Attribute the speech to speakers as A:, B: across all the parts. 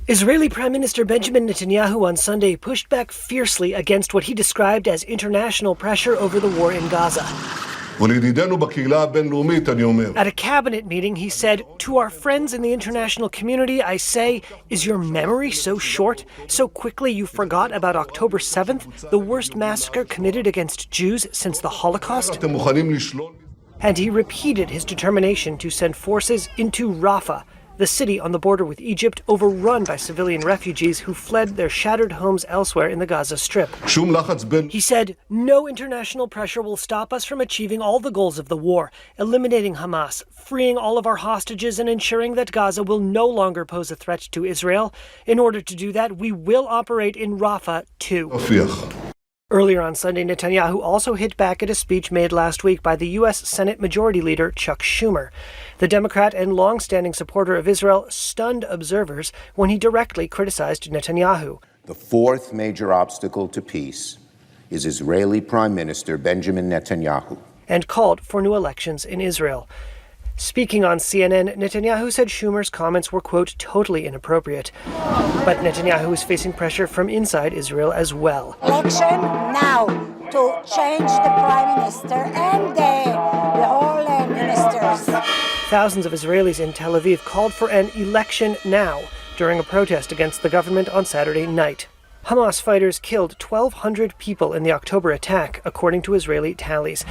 A: Israeli Prime Minister Benjamin Netanyahu on Sunday pushed back fiercely against what he described as international pressure over the war in Gaza. At a cabinet meeting, he said, "To our friends in the international community, I say, is your memory so short? So quickly you forgot about October 7th, the worst massacre committed against Jews since the Holocaust?" And he repeated his determination to send forces into Rafah, the city on the border with Egypt, overrun by civilian refugees who fled their shattered homes elsewhere in the Gaza Strip. He said, "No international pressure will stop us from achieving all the goals of the war, eliminating Hamas, freeing all of our hostages, and ensuring that Gaza will no longer pose a threat to Israel. In order to do that, we will operate in Rafah too." Earlier on Sunday, Netanyahu also hit back at a speech made last week by the U.S. Senate Majority Leader Chuck Schumer. The Democrat and long-standing supporter of Israel stunned observers when he directly criticized Netanyahu.
B: The fourth major obstacle to peace is Israeli Prime Minister Benjamin Netanyahu.
A: And called for new elections in Israel. Speaking on CNN, Netanyahu said Schumer's comments were, quote, totally inappropriate. But Netanyahu is facing pressure from inside Israel as well.
C: Election now to change the prime minister and the whole ministers.
A: Thousands of Israelis in Tel Aviv called for an election now during a protest against the government on Saturday night. Hamas fighters killed 1,200 people in the October attack, according to Israeli tallies,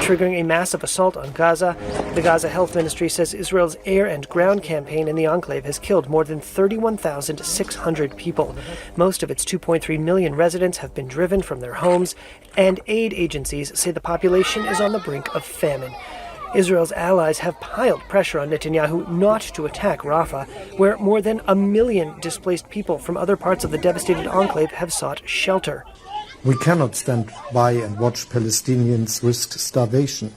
A: triggering a massive assault on Gaza. The Gaza Health Ministry says Israel's air and ground campaign in the enclave has killed more than 31,600 people. Most of its 2.3 million residents have been driven from their homes, and aid agencies say the population is on the brink of famine. Israel's allies have piled pressure on Netanyahu not to attack Rafah, where more than 1 million displaced people from other parts of the devastated enclave have sought shelter.
D: We cannot stand by and watch Palestinians risk starvation.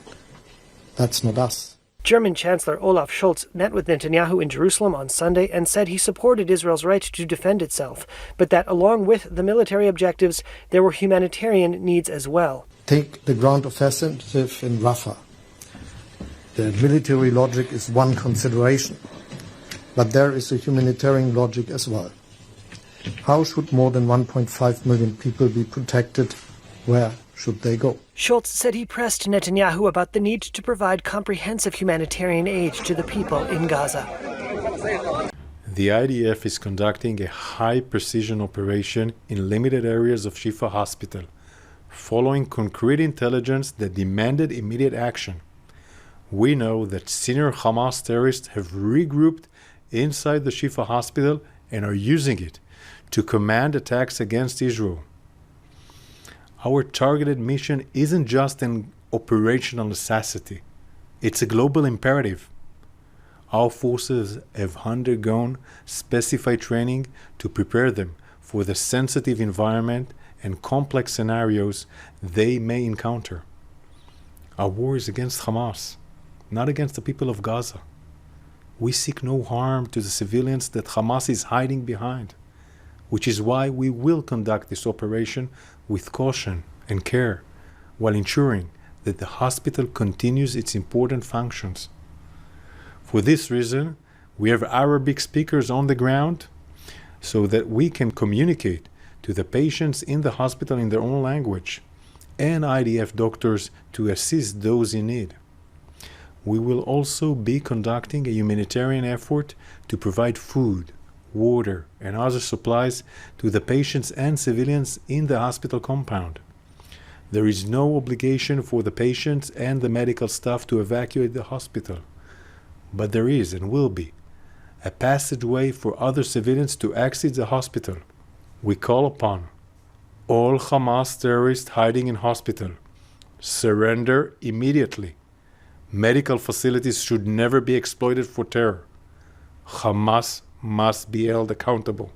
D: That's not us.
A: German Chancellor Olaf Scholz met with Netanyahu in Jerusalem on Sunday and said he supported Israel's right to defend itself, but that along with the military objectives, there were humanitarian needs as well.
D: Take the ground offensive in Rafah. The military logic is one consideration, but there is a humanitarian logic as well. How should more than 1.5 million people be protected? Where should they go?
A: Scholz said he pressed Netanyahu about the need to provide comprehensive humanitarian aid to the people in Gaza.
E: The IDF is conducting a high-precision operation in limited areas of Shifa hospital, following concrete intelligence that demanded immediate action. We know that senior Hamas terrorists have regrouped inside the Shifa hospital and are using it to command attacks against Israel. Our targeted mission isn't just an operational necessity. It's a global imperative. Our forces have undergone specified training to prepare them for the sensitive environment and complex scenarios they may encounter. Our war is against Hamas, not against the people of Gaza. We seek no harm to the civilians that Hamas is hiding behind, which is why we will conduct this operation with caution and care, while ensuring that the hospital continues its important functions. For this reason, we have Arabic speakers on the ground so that we can communicate to the patients in the hospital in their own language, and IDF doctors to assist those in need. We will also be conducting a humanitarian effort to provide food, water, and other supplies to the patients and civilians in the hospital compound. There is no obligation for the patients and the medical staff to evacuate the hospital, but there is and will be a passageway for other civilians to exit the hospital. We call upon all Hamas terrorists hiding in hospital, surrender immediately. Medical facilities should never be exploited for terror. Hamas must be held accountable.